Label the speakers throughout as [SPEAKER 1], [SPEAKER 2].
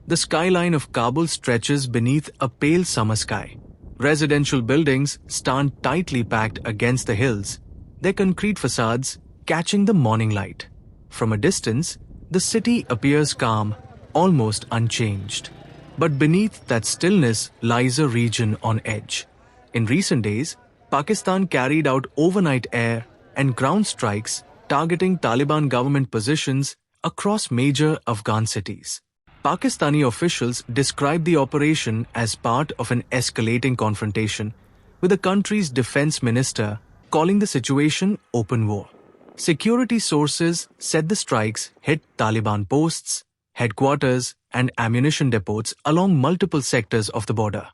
[SPEAKER 1] The skyline of Kabul stretches beneath a pale summer sky. Residential buildings stand tightly packed against the hills, their concrete facades catching the morning light. From a distance, the city appears calm, almost unchanged. But beneath that stillness lies a region on edge. In recent days, Pakistan carried out overnight air and ground strikes targeting Taliban government positions across major Afghan cities. Pakistani officials described the operation as part of an escalating confrontation, with the country's defense minister calling the situation open war. Security sources said the strikes hit Taliban posts, headquarters, and ammunition depots along multiple sectors of the border.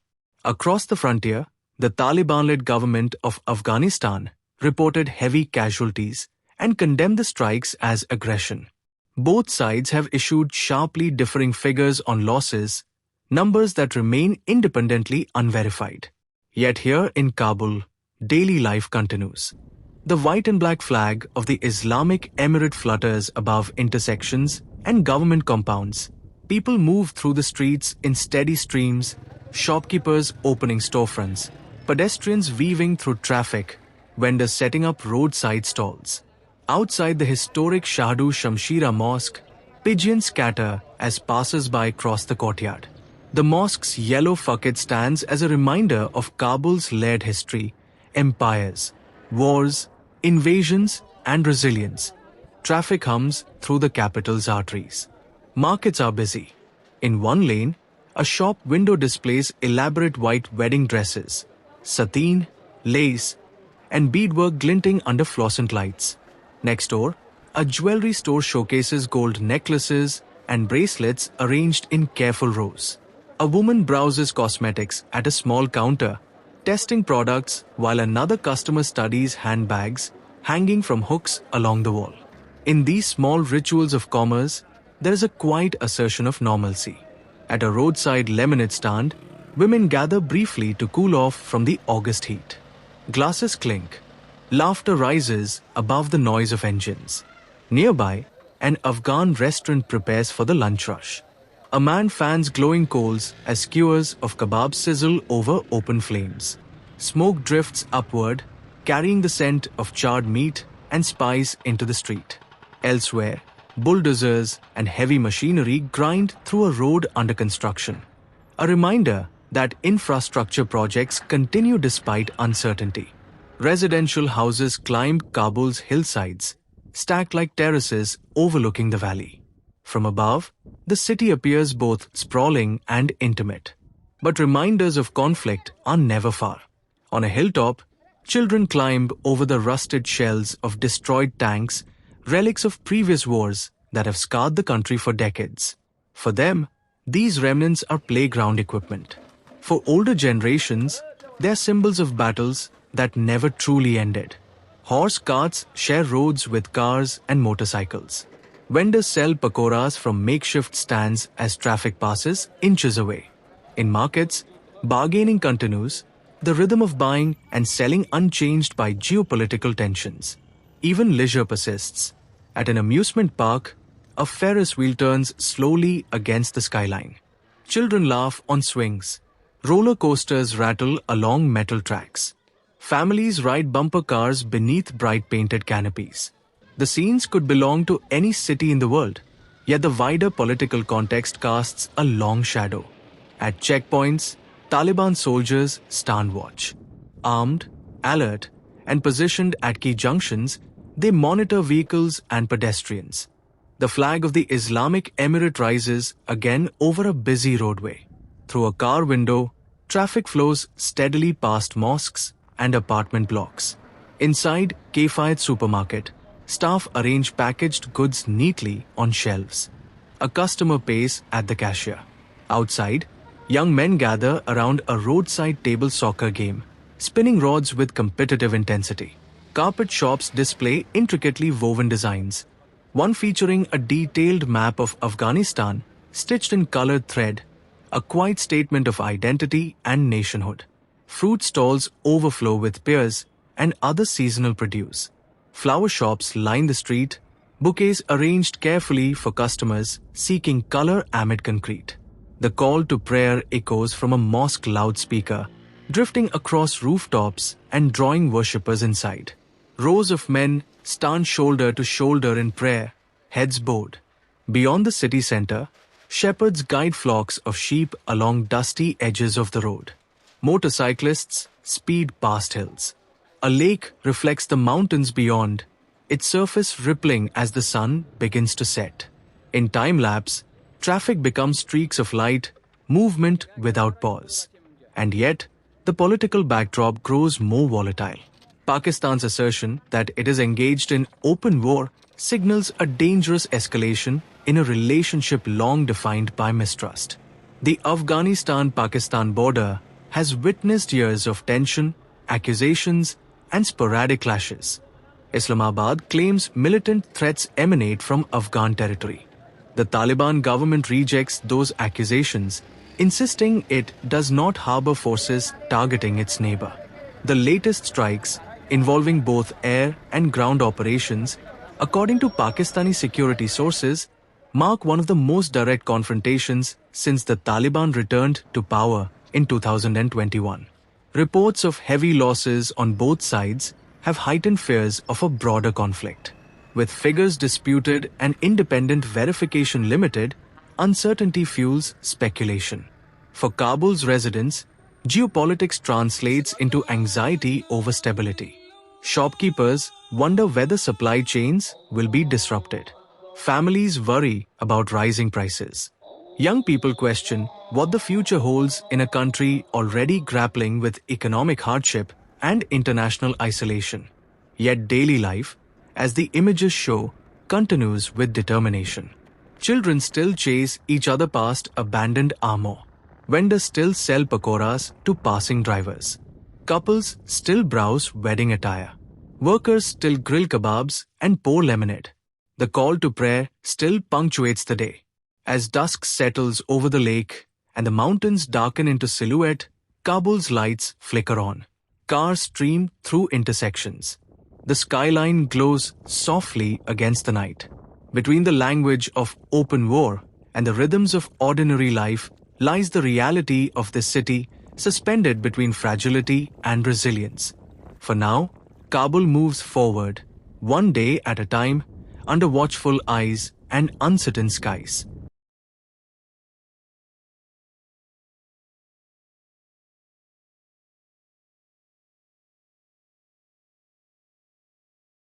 [SPEAKER 1] Across the frontier, the Taliban-led government of Afghanistan reported heavy casualties and condemned the strikes as aggression. Both sides have issued sharply differing figures on losses, numbers that remain independently unverified. Yet here in Kabul, daily life continues. The white and black flag of the Islamic Emirate flutters above intersections and government compounds. People move through the streets in steady streams, shopkeepers opening storefronts, pedestrians weaving through traffic, vendors setting up roadside stalls. Outside the historic Shahdu Shamshira Mosque, pigeons scatter as passers-by cross the courtyard. The mosque's yellow facade stands as a reminder of Kabul's layered history, empires, wars, invasions, and resilience. Traffic hums through the capital's arteries. Markets are busy. In one lane, a shop window displays elaborate white wedding dresses, sateen, lace, and beadwork glinting under fluorescent lights. Next door, a jewelry store showcases gold necklaces and bracelets arranged in careful rows. A woman browses cosmetics at a small counter, testing products while another customer studies handbags hanging from hooks along the wall. In these small rituals of commerce, there is a quiet assertion of normalcy. At a roadside lemonade stand, women gather briefly to cool off from the August heat. Glasses clink. Laughter rises above the noise of engines. Nearby, an Afghan restaurant prepares for the lunch rush. A man fans glowing coals as skewers of kebab sizzle over open flames. Smoke drifts upward, carrying the scent of charred meat and spice into the street. Elsewhere, bulldozers and heavy machinery grind through a road under construction. A reminder that infrastructure projects continue despite uncertainty. Residential houses climb Kabul's hillsides, stacked like terraces overlooking the valley. From above, the city appears both sprawling and intimate. But reminders of conflict are never far. On a hilltop, children climb over the rusted shells of destroyed tanks, relics of previous wars that have scarred the country for decades. For them, these remnants are playground equipment. For older generations, they are symbols of battles that never truly ended. Horse carts share roads with cars and motorcycles. Vendors sell pakoras from makeshift stands as traffic passes inches away. In markets, bargaining continues, the rhythm of buying and selling unchanged by geopolitical tensions. Even leisure persists. At an amusement park, a Ferris wheel turns slowly against the skyline. Children laugh on swings. Roller coasters rattle along metal tracks. Families ride bumper cars beneath bright painted canopies. The scenes could belong to any city in the world, yet the wider political context casts a long shadow. At checkpoints, Taliban soldiers stand watch. Armed, alert, and positioned at key junctions, they monitor vehicles and pedestrians. The flag of the Islamic Emirate rises again over a busy roadway. Through a car window, traffic flows steadily past mosques and apartment blocks. Inside Kefayat supermarket, staff arrange packaged goods neatly on shelves. A customer pays at the cashier. Outside, young men gather around a roadside table soccer game, spinning rods with competitive intensity. Carpet shops display intricately woven designs, one featuring a detailed map of Afghanistan stitched in colored thread, a quiet statement of identity and nationhood. Fruit stalls overflow with pears and other seasonal produce. Flower shops line the street, bouquets arranged carefully for customers seeking color amid concrete. The call to prayer echoes from a mosque loudspeaker, drifting across rooftops and drawing worshippers inside. Rows of men stand shoulder to shoulder in prayer, heads bowed. Beyond the city center, shepherds guide flocks of sheep along dusty edges of the road. Motorcyclists speed past hills. A lake reflects the mountains beyond, its surface rippling as the sun begins to set. In time-lapse, traffic becomes streaks of light, movement without pause. And yet, the political backdrop grows more volatile. Pakistan's assertion that it is engaged in open war signals a dangerous escalation in a relationship long defined by mistrust. The Afghanistan-Pakistan border has witnessed years of tension, accusations, and sporadic clashes. Islamabad claims militant threats emanate from Afghan territory. The Taliban government rejects those accusations, insisting it does not harbor forces targeting its neighbor. The latest strikes, involving both air and ground operations, according to Pakistani security sources, mark one of the most direct confrontations since the Taliban returned to power in 2021. Reports of heavy losses on both sides have heightened fears of a broader conflict. With figures disputed and independent verification limited, uncertainty fuels speculation. For Kabul's residents, geopolitics translates into anxiety over stability. Shopkeepers wonder whether supply chains will be disrupted. Families worry about rising prices. Young people question what the future holds in a country already grappling with economic hardship and international isolation. Yet daily life, as the images show, continues with determination. Children still chase each other past abandoned armor. Vendors still sell pakoras to passing drivers. Couples still browse wedding attire. Workers still grill kebabs and pour lemonade. The call to prayer still punctuates the day. As dusk settles over the lake and the mountains darken into silhouette, Kabul's lights flicker on. Cars stream through intersections. The skyline glows softly against the night. Between the language of open war and the rhythms of ordinary life lies the reality of this city, suspended between fragility and resilience. For now, Kabul moves forward, one day at a time, under watchful eyes and uncertain skies.